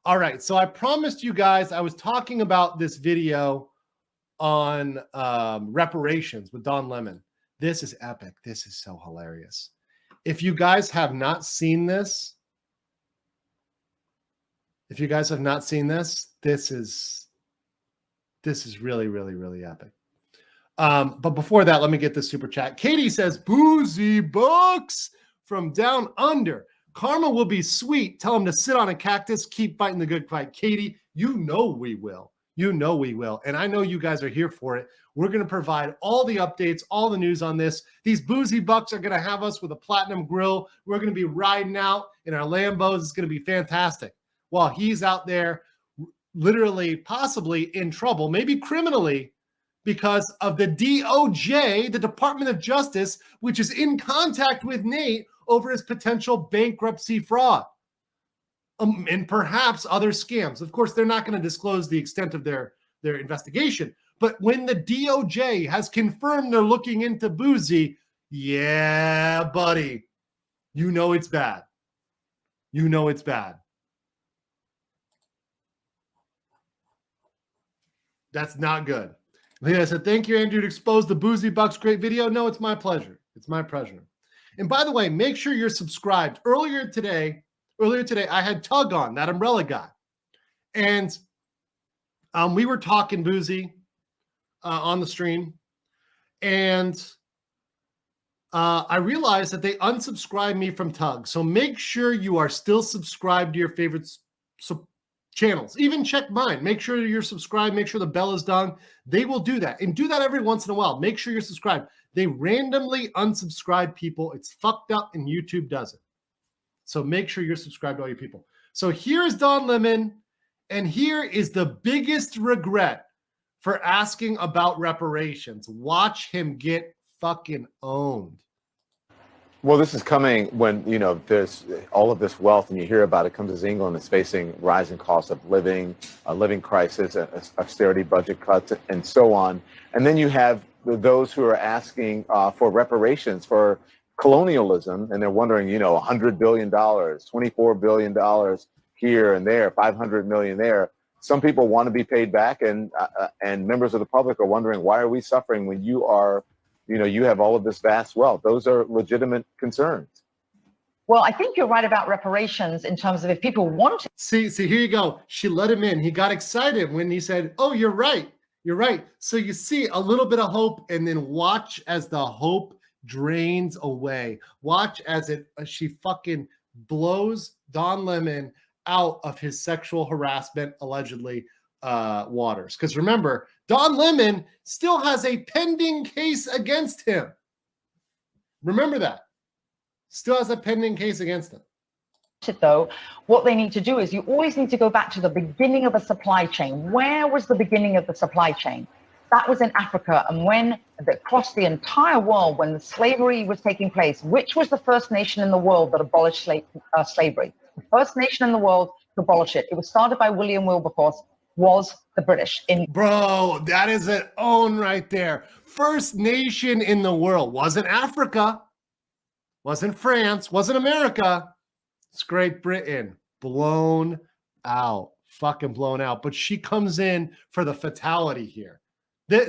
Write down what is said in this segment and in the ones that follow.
All right, so I promised you guys I was talking about this video on reparations with Don Lemon. This is epic. This is so hilarious. If you guys have not seen this, this is really, really, really epic. But before that, let me get this super chat. Katie says, Boozy Books from down under. Karma will be sweet. Tell him to sit on a cactus, keep fighting the good fight. Katie, you know we will. You know we will. And I know you guys are here for it. We're going to provide all the updates, all the news on this. These Boozy Bucks are going to have us with a platinum grill. We're going to be riding out in our Lambos. It's going to be fantastic. While he's out there literally, possibly in trouble, maybe criminally, because of the DOJ, the Department of Justice, which is in contact with Nate over his potential bankruptcy fraud and perhaps other scams. Of course, they're not going to disclose the extent of their investigation. But when the DOJ has confirmed they're looking into Boozy, yeah, buddy, you know it's bad. You know it's bad. That's not good. I said, thank you, Andrew, to expose the Boozy Bucks. Great video. No, it's my pleasure. It's my pleasure. And by the way, make sure you're subscribed. Earlier today, I had Tug on, that umbrella guy. And we were talking Boozy on the stream. And I realized that they unsubscribed me from Tug. So make sure you are still subscribed to your favorite channels. Even check mine. Make sure you're subscribed. Make sure the bell is done. They will do that. And do that every once in a while. Make sure you're subscribed. They randomly unsubscribe people. It's fucked up and YouTube does it. So make sure you're subscribed to all your people. So here's Don Lemon. And here is the biggest regret for asking about reparations. Watch him get fucking owned. Well, this is coming when, you know, there's all of this wealth and you hear about it comes as England is facing rising costs of living, a living crisis, austerity budget cuts, and so on. And then you have those who are asking for reparations for colonialism, and they're wondering, you know, $100 billion, $24 billion here and there, 500 million there. Some people want to be paid back, and members of the public are wondering, why are we suffering when you are, you know, you have all of this vast wealth? Those are legitimate concerns. Well, I think you're right about reparations in terms of if people want it. See, here you go. She let him in. He got excited when he said, oh, you're right. You're right. So you see a little bit of hope, and then watch as the hope drains away. Watch as she fucking blows Don Lemon out of his sexual harassment, allegedly, waters. Because remember, Don Lemon still has a pending case against him. Remember that. Still has a pending case against him. Though, what they need to do is you always need to go back to the beginning of a supply chain. Where was the beginning of the supply chain? That was in Africa. And when across the entire world, when the slavery was taking place, which was the first nation in the world that abolished slavery? The first nation in the world to abolish it. It was started by William Wilberforce, was the British. Bro, that is an own right there. First nation in the world. Wasn't Africa. Wasn't France. Wasn't America. It's Great Britain. Blown out. Fucking blown out. But she comes in for the fatality here.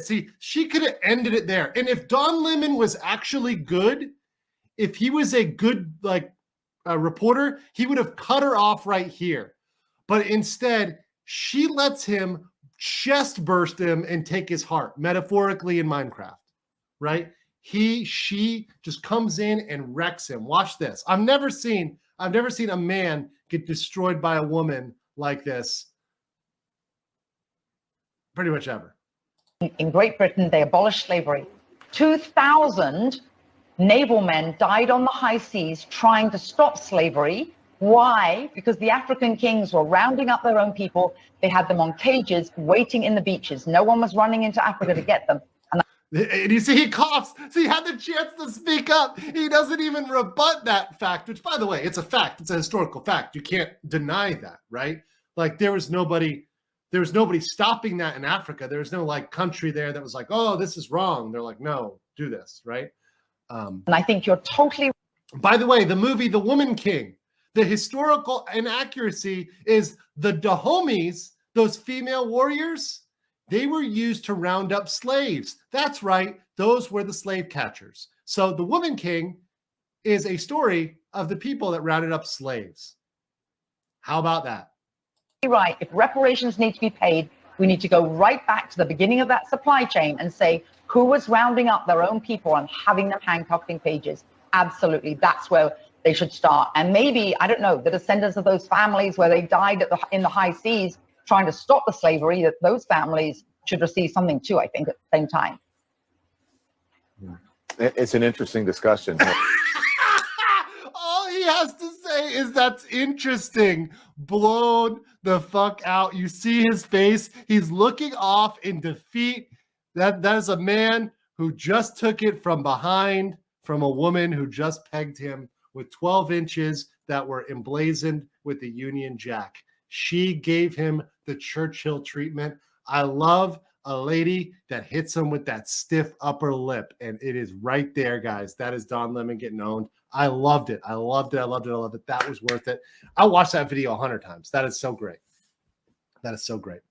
See, she could have ended it there. And if Don Lemon was actually good, if he was a good reporter, he would have cut her off right here. But instead, she lets him chest burst him and take his heart, metaphorically in Minecraft, right? She just comes in and wrecks him. Watch this. I've never seen a man get destroyed by a woman like this pretty much ever. In Great Britain, they abolished slavery. 2,000 naval men died on the high seas trying to stop slavery. Why? Because the African kings were rounding up their own people. They had them on cages waiting in the beaches. No one was running into Africa to get them. And you see, he coughs. So he had the chance to speak up. He doesn't even rebut that fact, which, by the way, it's a fact. It's a historical fact. You can't deny that, right? Like, there was nobody stopping that in Africa. There was no country there that was like, oh, this is wrong. They're like, no, do this, right? And I think you're totally. By the way, the movie The Woman King, The historical inaccuracy is the Dahomies, those female warriors, they were used to round up slaves. That's right. Those were the slave catchers. So the Woman King is a story of the people that rounded up slaves. How about that? Right. If reparations need to be paid, we need to go right back to the beginning of that supply chain and say who was rounding up their own people and having them handcuffed in cages. Absolutely. That's where they should start. And maybe, I don't know, the descendants of those families where they died in the high seas trying to stop the slavery, that those families should receive something too, I think, at the same time. It's an interesting discussion. All he has to say is that's interesting. Blown the fuck out. You see his face. He's looking off in defeat. That is a man who just took it from behind from a woman who just pegged him with 12 inches that were emblazoned with the Union Jack. She gave him the Churchill treatment. I love a lady that hits him with that stiff upper lip, and it is right there, guys. That is Don Lemon getting owned. I loved it. I loved it. I loved it. I loved it. That was worth it. I watched that video 100 times. That is so great. That is so great.